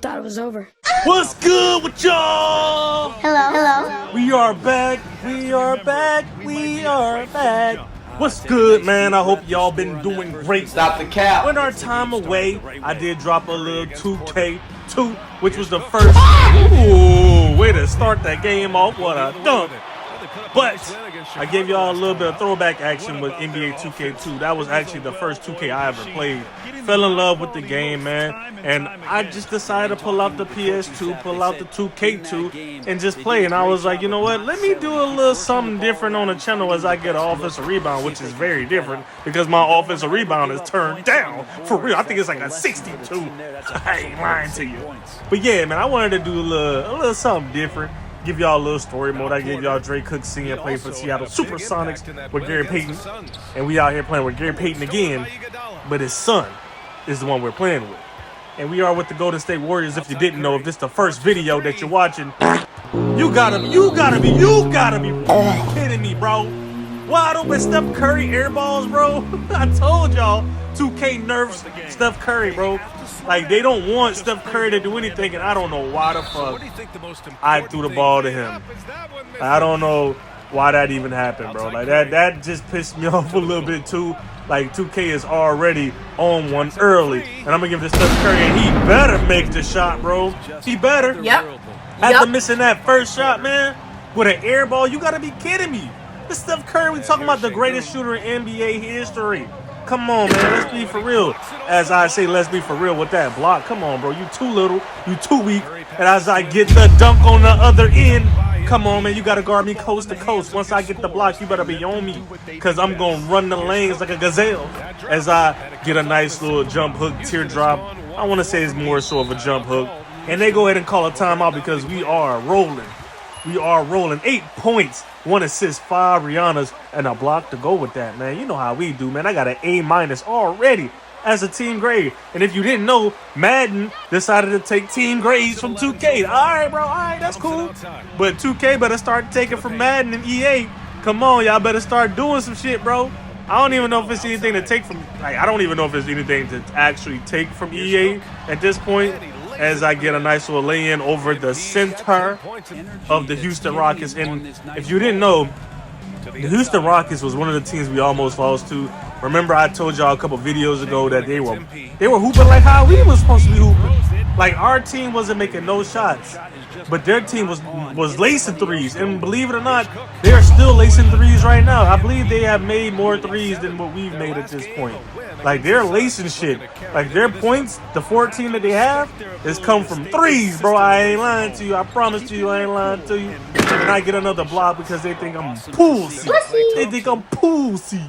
thought it was over. What's good with y'all? Hello. We are back. We are back. We are back. What's good, man? I hope y'all been doing great. Stop the cap. When our time away, I did drop a little 2K2, which was the first. Ooh, way to start that game off. What a dunk. But I gave y'all a little bit of throwback action with NBA 2K2. That was actually the first 2K I ever played. Fell in love with the game, man. And I just decided to pull out the PS2, pull out the 2K2, and just play. And I was like, you know what? Let me do a little something different on the channel as I get an offensive rebound, which is very different because my offensive rebound is turned down. For real, I think it's like a 62. I ain't lying to you. But yeah, man, I wanted to do a little something different. Give y'all a little story mode. I gave y'all Dre Cook singing, playing for Seattle Supersonics with Gary Payton. And we out here playing with Gary Payton again. But his son is the one we're playing with. And we are with the Golden State Warriors. If you didn't know, if this is the first video that you're watching, you gotta be kidding me, bro. Wide open Steph Curry air balls, bro. I told y'all 2K nerfs Steph Curry, bro. Like, they don't want Steph Curry to do anything, and I don't know why the fuck I threw the ball to him. I don't know why that even happened, bro. Like, that just pissed me off a little bit, too. Like, 2K is already on one early, and I'm going to give this Steph Curry, and he better make the shot, bro. He better. Yep. After missing that first shot, man, with an air ball, you got to be kidding me. This Steph Curry, we talking about the greatest shooter in NBA history. Come on, man. Let's be for real. As I say, let's be for real with that block. Come on, bro. You too little. You too weak. And as I get the dunk on the other end, come on, man. You got to guard me coast to coast. Once I get the block, you better be on me. Because I'm going to run the lanes like a gazelle. As I get a nice little jump hook teardrop. I want to say it's more so of a jump hook. And they go ahead and call a timeout because we are rolling. We are rolling. 8 points, 1 assist, 5 Rihanna's, and a block to go with that, man. You know how we do, man. I got an A- already as a team grade. And if you didn't know, Madden decided to take team grades from 2K. All right, bro. All right, that's cool. But 2K better start taking from Madden and EA. Come on, y'all better start doing some shit, bro. I don't even know if it's anything to take from. Like, I don't even know if there's anything to actually take from EA at this point. As I get a nice little lay-in over the center of the Houston Rockets. And if you didn't know, the Houston Rockets was one of the teams we almost lost to. Remember, I told y'all a couple videos ago that they were hooping like how we was supposed to be hooping. Like, our team wasn't making no shots, but their team was lacing threes. And believe it or not, they are still lacing threes right now. I believe they have made more threes than what we've made at this point. Like, they're lacing shit. Like, their points, the 14 that they have, is come from threes, bro. I ain't lying to you. I promise to you, I ain't lying to you. And I get another block because they think I'm pussy. They think I'm pussy.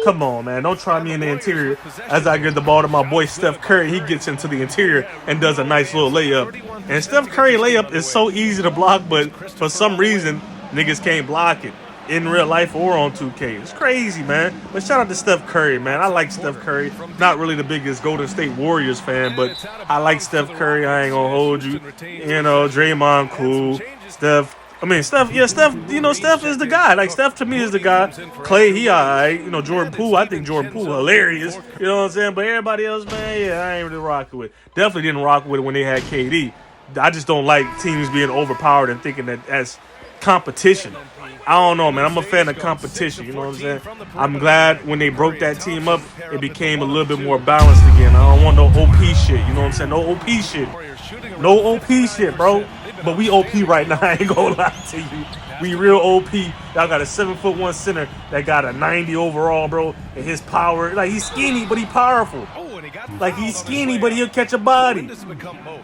Come on, man. Don't try me in the interior. As I give the ball to my boy Steph Curry, he gets into the interior and does a nice little layup. And Steph Curry layup is so easy to block, but for some reason, niggas can't block it. In real life or on 2K. It's crazy, man. But shout out to Steph Curry, man. I like Steph Curry. Not really the biggest Golden State Warriors fan, but I like Steph Curry. I ain't gonna hold you. You know, Draymond, cool. Steph, you know, Steph is the guy. Like, Steph to me is the guy. Clay, he alright. You know, Jordan Poole, I think Jordan Poole hilarious. You know what I'm saying? But everybody else, man, yeah, I ain't really rocking with. Definitely didn't rock with it when they had KD. I just don't like teams being overpowered and thinking that that's competition. I don't know, man. I'm a fan of competition, you know what I'm saying? I'm glad when they broke that team up, it became a little bit more balanced again. I don't want no OP shit, you know what I'm saying? No OP shit. No OP shit, bro. But we OP right now, I ain't gonna lie to you. We real OP. Y'all got a 7'1" center that got a 90 overall, bro. And his power, like, he's skinny, but he powerful. Like, he's skinny, but he'll catch a body.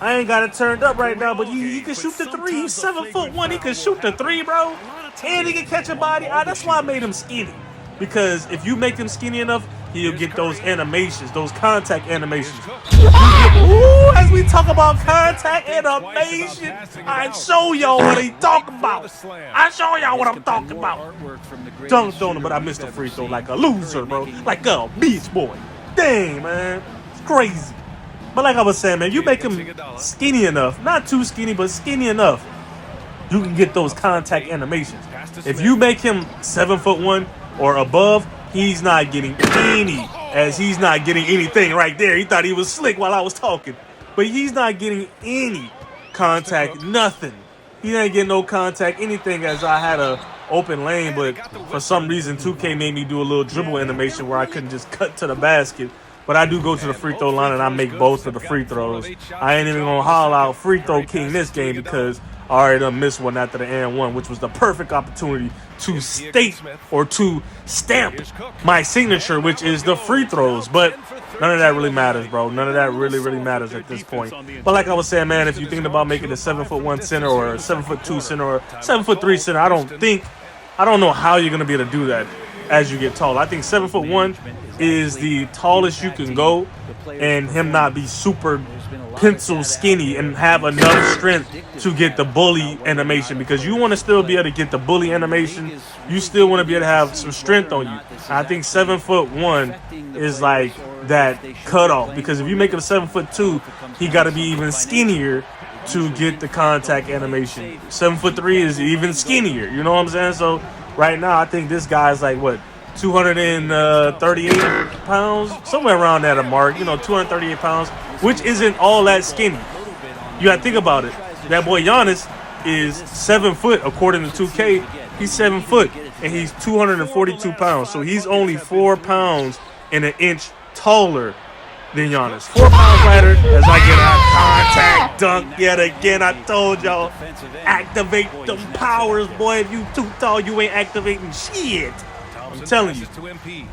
I ain't got it turned up right now, but he can shoot the three. He's 7'1". He can shoot the three, bro. And he can catch a body. That's why I made him skinny. Because if you make him skinny enough, he'll get those animations, those contact animations. As we talk about contact animation, I show y'all what he talking about. I show y'all what I'm talking about. Dunked on him, but I missed a free throw like a loser, bro. Like a beach boy. Dang, man. It's crazy. But like I was saying, man, you make him skinny enough, not too skinny, but skinny enough, you can get those contact animations. If you make him 7'1" or above, he's not getting any, as he's not getting anything right there. He thought he was slick while I was talking. but he's not getting any contact, nothing. He ain't getting no contact, anything, as I had a open lane, but for some reason 2K made me do a little dribble animation where I couldn't just cut to the basket. But I do go to the free throw line and I make both of the free throws. I ain't even gonna holler out free throw king this game because I already done missed one after the and one, which was the perfect opportunity to state or to stamp my signature, which is the free throws. But none of that really matters, bro. None of that really matters at this point. But like I was saying, man, if you're thinking about making a 7'1" center or a 7'2" center or 7'3" center, I don't know how you're gonna be able to do that as you get taller. I think 7'1" is the tallest you can go, and him not be super pencil skinny and have enough strength to get the bully animation, because you want to still be able to get the bully animation. You still want to be able to have some strength on you. I think 7'1" is like that cutoff, because if you make him 7'2", he got to be even skinnier to get the contact animation. 7'3" is even skinnier. You know what I'm saying? So right now, I think this guy's like, what, 238 pounds? Somewhere around that a mark. 238 pounds, which isn't all that skinny. You got to think about it. That boy Giannis is 7 foot, according to 2K. He's 7 foot, and he's 242 pounds. So he's only 4 pounds and an inch taller than Giannis. 4 pounds lighter as I get a contact dunk yet again. I told y'all, activate them powers, boy. If you too tall, you ain't activating shit. I'm telling you.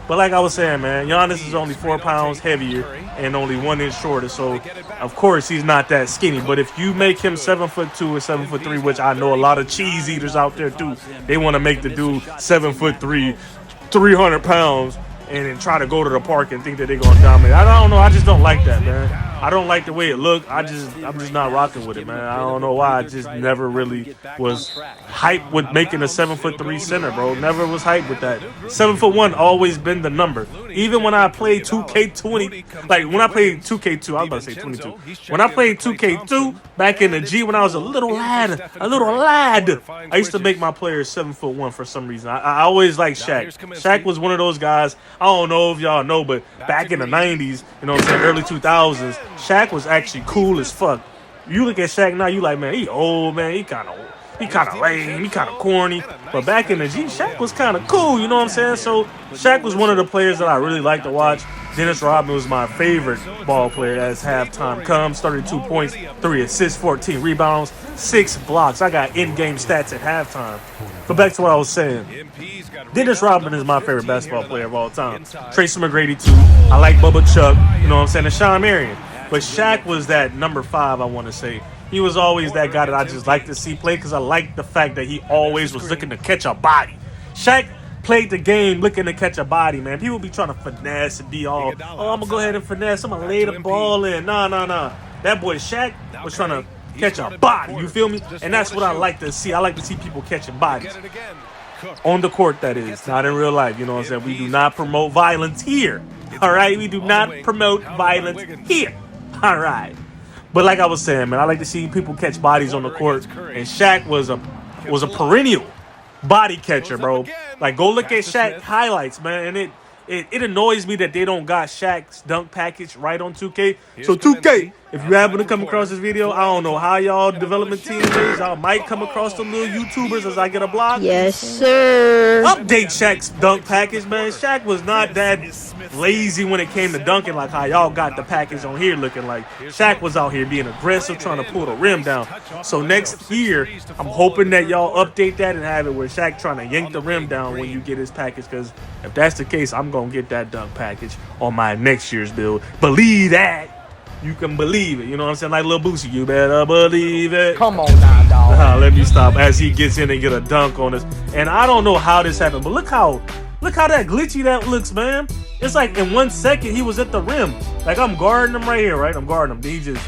But like I was saying, man, Giannis is only 4 pounds heavier and only 1 inch shorter. So, of course, he's not that skinny. But if you make him 7'2" or 7'3", which I know a lot of cheese eaters out there do, they want to make the dude 7'3", 300 pounds, and then try to go to the park and think that they're going to dominate. I don't know. I just don't like that, man. I don't like the way it looked. I'm just not rocking with it, man. I don't know why. I just never really was hyped with making a 7'3" center, bro. Never was hyped with that. 7'1" always been the number. Even when I played 2K20, like when I played 2K2, I was about to say 22. When I played 2K2 back in the G, when I was a little lad, I used to make my players 7'1" for some reason. I always liked Shaq. Shaq was one of those guys. I don't know if y'all know, but back in the 90s, you know what I'm saying, early 2000s, Shaq was actually cool as fuck. You look at Shaq now, you like, man, he old, man. He kind of lame. He kind of corny. But back in the G, Shaq was kind of cool, you know what I'm saying? So Shaq was one of the players that I really liked to watch. Dennis Rodman was my favorite ball player as halftime comes. 32 points, 3 assists, 14 rebounds, 6 blocks. I got in-game stats at halftime. But back to what I was saying. Dennis Rodman is my favorite basketball player of all time. Tracy McGrady, too. I like Bubba Chuck, you know what I'm saying, and Shawn Marion. But Shaq was that number 5, I want to say. He was always that guy that I just like to see play because I like the fact that he always was looking to catch a body. Shaq played the game looking to catch a body, man. People be trying to finesse and be all, oh, I'm going to go ahead and finesse. I'm going to lay the ball in. Nah. That boy Shaq was trying to catch a body. You feel me? And that's what I like to see. I like to see people catching bodies. On the court, that is. Not in real life. You know what I'm saying? We do not promote violence here. All right? We do not promote violence here. All right. But like I was saying, man, I like to see people catch bodies on the court. And Shaq was a perennial body catcher, bro. Like, go look at Shaq highlights, man. And it annoys me that they don't got Shaq's dunk package right on 2K. So 2K, if you happen to come across this video, I don't know how y'all development team is. I might come across some little YouTubers as I get a block. Yes, sir. Update Shaq's dunk package, man. Shaq was not that lazy when it came to dunking like how y'all got the package on here looking like. Shaq was out here being aggressive, trying to pull the rim down. So next year, I'm hoping that y'all update that and have it where Shaq trying to yank the rim down when you get his package, because if that's the case, I'm going to get that dunk package on my next year's build. Believe that. You can believe it. You know what I'm saying? Like Lil Boosie, you better believe it. Come on now, dog. Let me stop as he gets in and get a dunk on us. And I don't know how this happened, but look how that glitchy that looks, man. It's like in 1 second he was at the rim. Like I'm guarding him right here, right? I'm guarding him. He just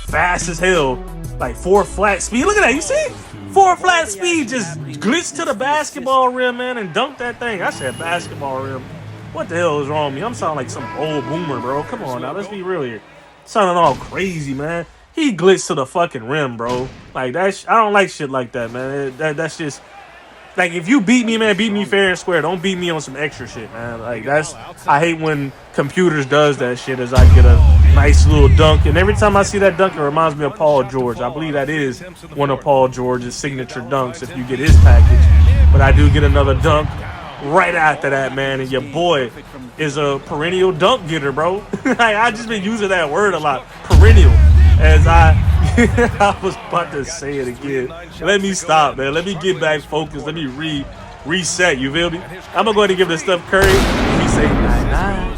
fast as hell. Like 4 flat speed. Look at that. You see? 4 flat speed just glitched to the basketball rim, man, and dunked that thing. I said basketball rim. What the hell is wrong with me? I'm sounding like some old boomer, bro. Come on now. Let's be real here. Sounding all crazy, man. He glitched to the fucking rim, bro. Like, that I don't like shit like that, man. That's just... Like, if you beat me, man, beat me fair and square. Don't beat me on some extra shit, man. Like, I hate when computers does that shit as I get a Nice little dunk. And every time I see that dunk, it reminds me of Paul George. I believe that is one of Paul George's signature dunks if you get his package. But I do get another dunk right after that, man. And your boy is a perennial dunk getter, bro. I just been using that word a lot. Perennial. As I was about to say it again. Let me stop, man. Let me get back focused. Let me reset. You feel me? I'm gonna go ahead and give this Steph Curry. He say night night.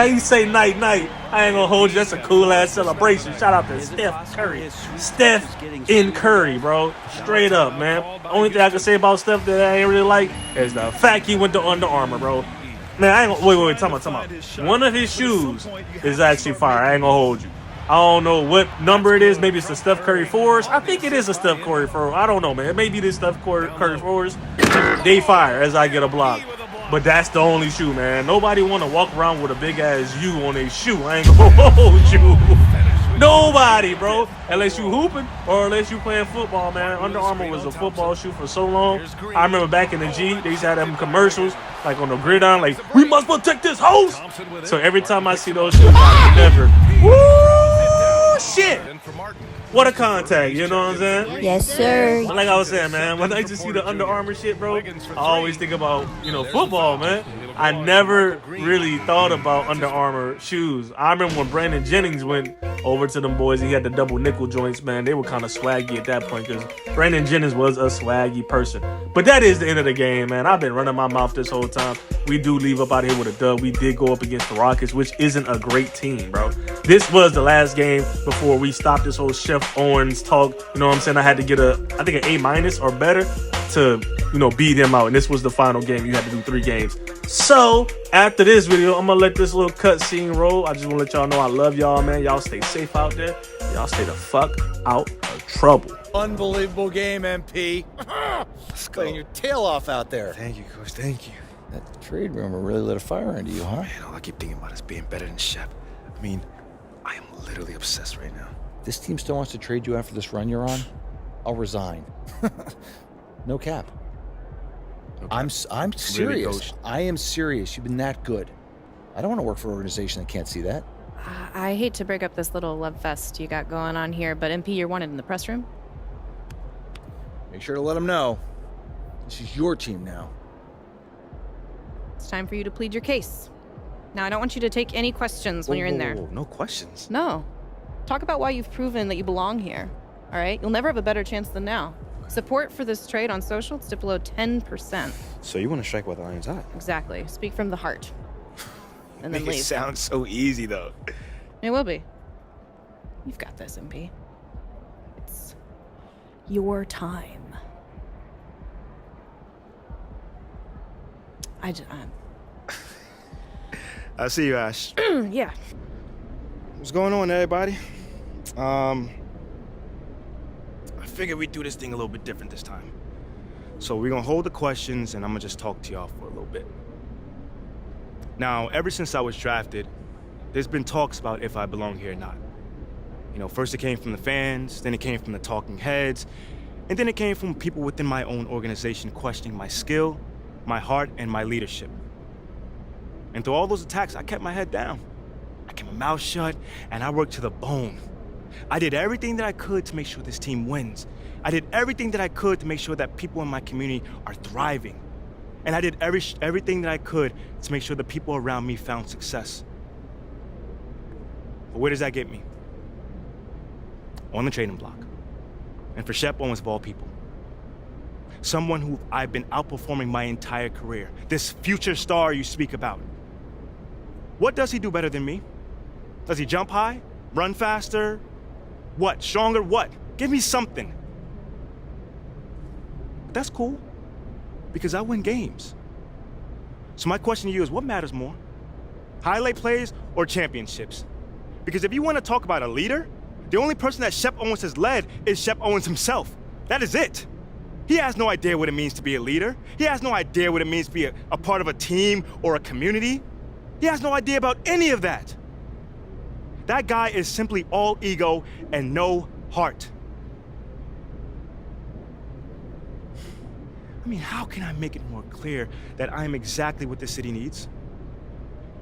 He say night night. I ain't gonna hold you. That's a cool ass celebration. Shout out to Steph Curry. Steph in Curry, bro. Straight up, man. Only thing I can say about Steph that I ain't really like is the fact he went to Under Armour, bro. Man, I ain't gonna wait. Time out. One of his shoes is actually fire. I ain't gonna hold you. I don't know what number it is. Maybe it's the Steph Curry 4s. I think it is a Steph Curry 4. I don't know, man. It may be the Steph Curry 4s. They fire as I get a block. But that's the only shoe, man. Nobody want to walk around with a big-ass U on their shoe. I ain't gonna hold you. Nobody, bro. Unless you hooping or unless you playing football, man. Under Armour was a football shoe for so long. I remember back in the G, they used to have them commercials, like on the gridiron, like, we must protect this host. So every time I see those shoes, I never, woo, shit. What a contact, you know what I'm saying? Yes, sir. Like I was saying, man, when I just see the Under Armour shit, bro, I always think about, football, man. I never really thought about Under Armour shoes. I remember when Brandon Jennings went over to them boys, he had the double nickel joints, man. They were kind of swaggy at that point because Brandon Jennings was a swaggy person. But that is the end of the game, man. I've been running my mouth this whole time. We do leave up out here with a dub. We did go up against the Rockets, which isn't a great team, bro. This was the last game before we stopped this whole Chef Owens talk. You know what I'm saying? I had to get an A- or better to, beat him out. And this was the final game. You had to do 3 games. So, after this video, I'm going to let this little cutscene roll. I just want to let y'all know I love y'all, man. Y'all stay safe out there. Y'all stay the fuck out of trouble. Unbelievable game, MP. Let's go. Playing your tail off out there. Thank you, Coach. Thank you. That trade rumor really lit a fire into you, huh? Man, all I keep thinking about is being better than Shep. I mean, I am literally obsessed right now. This team still wants to trade you after this run you're on? I'll resign. No cap. Okay. I'm serious. Really, Coach? I am serious. You've been that good. I don't want to work for an organization that can't see that. I hate to break up this little love fest you got going on here, but MP, you're wanted in the press room. Make sure to let them know. This is your team now. It's time for you to plead your case. Now, I don't want you to take any questions when you're in there. Whoa, no questions. No. Talk about why you've proven that you belong here. All right? You'll never have a better chance than now. Support for this trade on social, it's dipped below 10%. So you want to strike while the iron's hot? Exactly. Speak from the heart. And then Make leave. it sound so easy, though. It will be. You've got this, MP. It's your time. I see you, Ash. Yeah. What's going on, everybody? I figured we'd do this thing a little bit different this time. So we're gonna hold the questions, and I'm gonna just talk to y'all for a little bit. Now, ever since I was drafted, there's been talks about if I belong here or not. First it came from the fans, then it came from the talking heads, and then it came from people within my own organization questioning my skill, my heart, and my leadership. And through all those attacks, I kept my head down. I kept my mouth shut, and I worked to the bone. I did everything that I could to make sure this team wins. I did everything that I could to make sure that people in my community are thriving. And I did everything that I could to make sure the people around me found success. But where does that get me? On the trading block. And for Shep Owens of all people. Someone who I've been outperforming my entire career. This future star you speak about. What does he do better than me? Does he jump high? Run faster? What? Stronger? What? Give me something. But that's cool. Because I win games. So my question to you is, what matters more? Highlight plays or championships? Because if you want to talk about a leader, the only person that Shep Owens has led is Shep Owens himself. That is it. He has no idea what it means to be a leader. He has no idea what it means to be a part of a team or a community. He has no idea about any of that. That guy is simply all ego and no heart. I mean, how can I make it more clear that I am exactly what the city needs?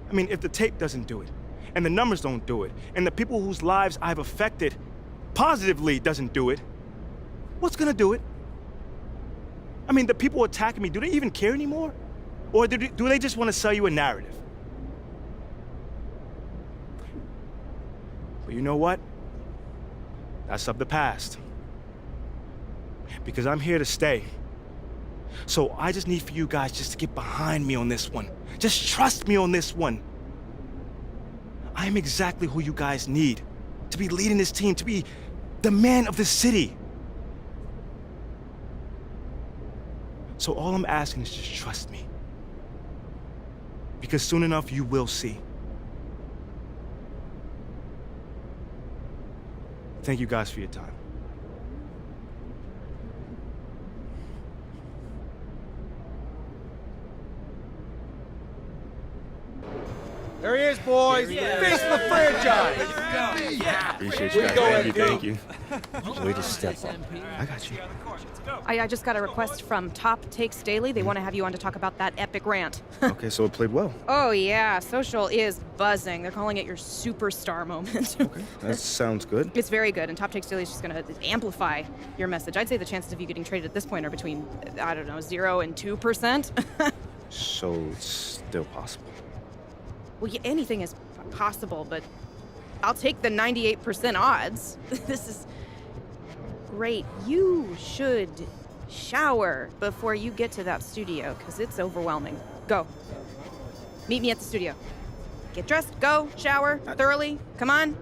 I mean, if the tape doesn't do it, and the numbers don't do it, and the people whose lives I've affected positively doesn't do it, what's gonna do it? I mean, the people attacking me, do they even care anymore? Or do they just want to sell you a narrative? But you know what? That's of the past. Because I'm here to stay. So I just need for you guys just to get behind me on this one. Just trust me on this one. I am exactly who you guys need to be leading this team, to be the man of the city. So all I'm asking is just trust me. Because soon enough, you will see. Thank you guys for your time. There he is, boys. Face the franchise. Appreciate you guys. Thank you. Way to step up. I got you. I just got a request from Top Takes Daily. They want to have you on to talk about that epic rant. Okay, so it played well. Oh, yeah. Social is buzzing. They're calling it your superstar moment. Okay, that sounds good. It's very good, and Top Takes Daily is just going to amplify your message. I'd say the chances of you getting traded at this point are between, I don't know, 0 and 2%. So it's still possible. Well, yeah, anything is possible, but I'll take the 98% odds. This is great. You should shower before you get to that studio, because it's overwhelming. Go. Meet me at the studio. Get dressed, go, shower, thoroughly. Come on.